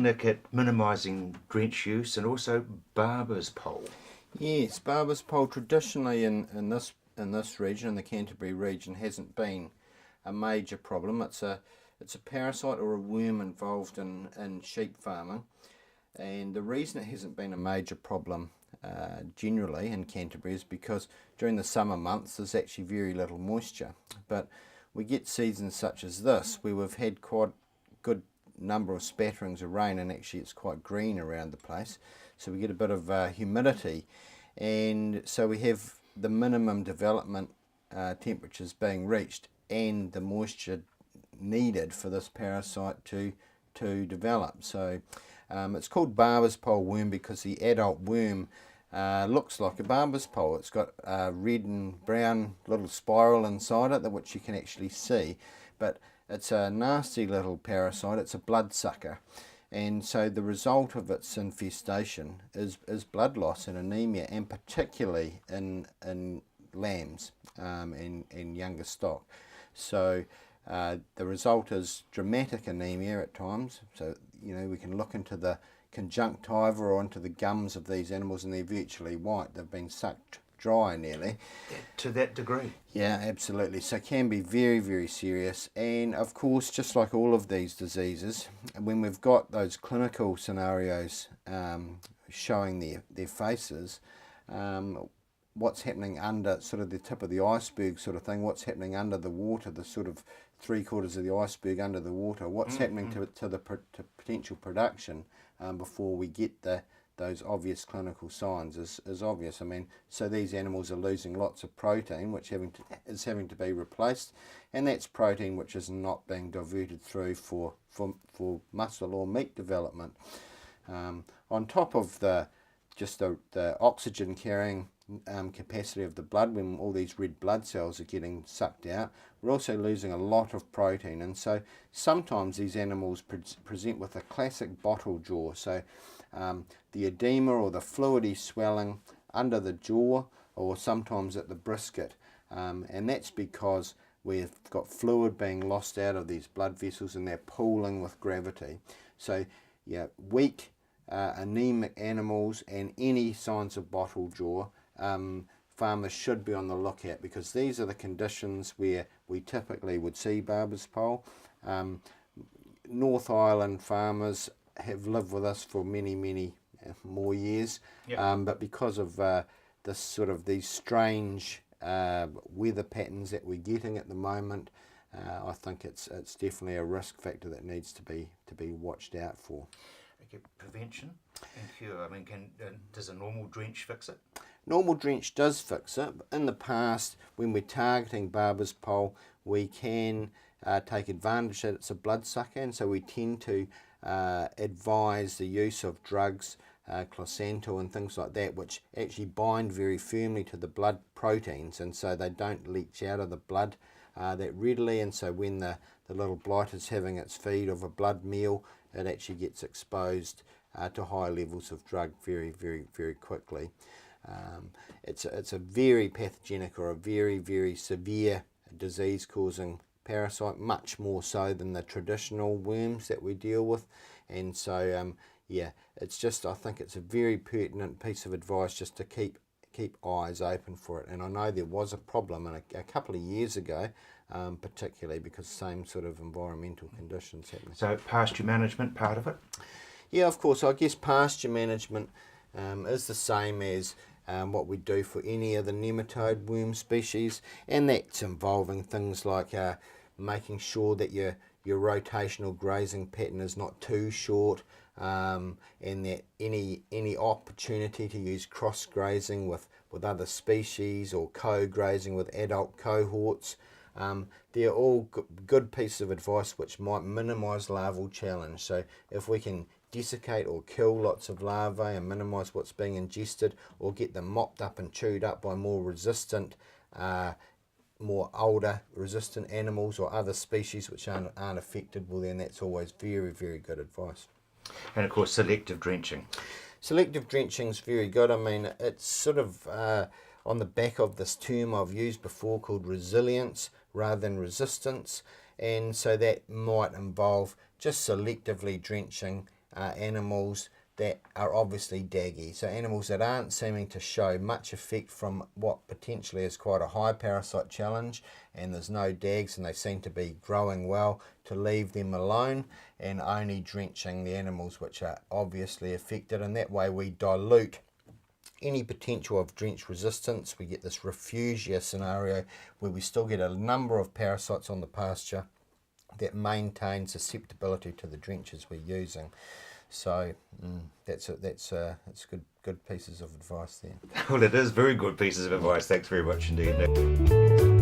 Nick, at minimising drench use and also Barber's pole. Yes, Barber's pole traditionally in this region, in the Canterbury region, hasn't been a major problem. It's a parasite or a worm involved in sheep farming, and the reason it hasn't been a major problem generally in Canterbury is because during the summer months there's actually very little moisture, but we get seasons such as this where we've had quite good number of spatterings of rain, and actually it's quite green around the place, so we get a bit of humidity, and so we have the minimum development temperatures being reached and the moisture needed for this parasite to develop. So it's called Barber's pole worm because the adult worm looks like a barber's pole. It's got a red and brown little spiral inside it, which you can actually see, but it's a nasty little parasite. It's a bloodsucker, and so the result of its infestation is blood loss and anemia, and particularly in lambs and younger stock. So the result is dramatic anemia at times. So we can look into the conjunctiva or into the gums of these animals, and they're virtually white. They've been sucked dry nearly. To that degree? Yeah, absolutely. So it can be very, very serious. And of course, just like all of these diseases, when we've got those clinical scenarios showing their faces, what's happening under sort of the tip of the iceberg sort of thing, what's happening under the water, the sort of 3/4 of the iceberg under the water, what's happening to potential production before we get those obvious clinical signs is obvious. I mean, so these animals are losing lots of protein, which is having to be replaced, and that's protein which is not being diverted through for muscle or meat development. On top of the oxygen carrying capacity of the blood, when all these red blood cells are getting sucked out, we're also losing a lot of protein, and so sometimes these animals present with a classic bottle jaw. So the edema or the fluidy swelling under the jaw, or sometimes at the brisket, and that's because we've got fluid being lost out of these blood vessels and they're pooling with gravity. So yeah, weak anemic animals and any signs of bottle jaw, farmers should be on the lookout, because these are the conditions where we typically would see Barber's pole. North Island farmers have lived with us for many more years, but because of these strange weather patterns that we're getting at the moment, I think it's definitely a risk factor that needs to be watched out for. Okay, prevention and cure. I mean, does a normal drench fix it? Normal drench does fix it. In the past, when we're targeting Barber's pole, we can take advantage that it's a bloodsucker, and so we tend to advise the use of drugs, Closanto and things like that, which actually bind very firmly to the blood proteins, and so they don't leach out of the blood that readily, and so when the little blight is having its feed of a blood meal, it actually gets exposed to high levels of drug very quickly. It's a very pathogenic or a very severe disease causing parasite, much more so than the traditional worms that we deal with, and so it's just, I think it's a very pertinent piece of advice just to keep eyes open for it. And I know there was a problem a couple of years ago, particularly because same sort of environmental conditions happening. So pasture management, part of it? Yeah, of course. I guess pasture management is the same as what we do for any of the nematode worm species, and that's involving things like making sure that your rotational grazing pattern is not too short, and that any opportunity to use cross grazing with other species or co-grazing with adult cohorts, they're all good pieces of advice which might minimise larval challenge. So if we can desiccate or kill lots of larvae and minimise what's being ingested, or get them mopped up and chewed up by more resistant, more older resistant animals or other species which aren't affected, well then that's always very good advice. And of course selective drenching. Selective drenching is very good. I mean, it's sort of on the back of this term I've used before called resilience rather than resistance, and so that might involve just selectively drenching animals that are obviously daggy. So animals that aren't seeming to show much effect from what potentially is quite a high parasite challenge, and there's no dags and they seem to be growing well, to leave them alone and only drenching the animals which are obviously affected, and that way we dilute any potential of drench resistance. We get this refugia scenario where we still get a number of parasites on the pasture that maintain susceptibility to the drenches we're using. So that's good pieces of advice there. Well, it is very good pieces of advice. Thanks very much indeed, Nick.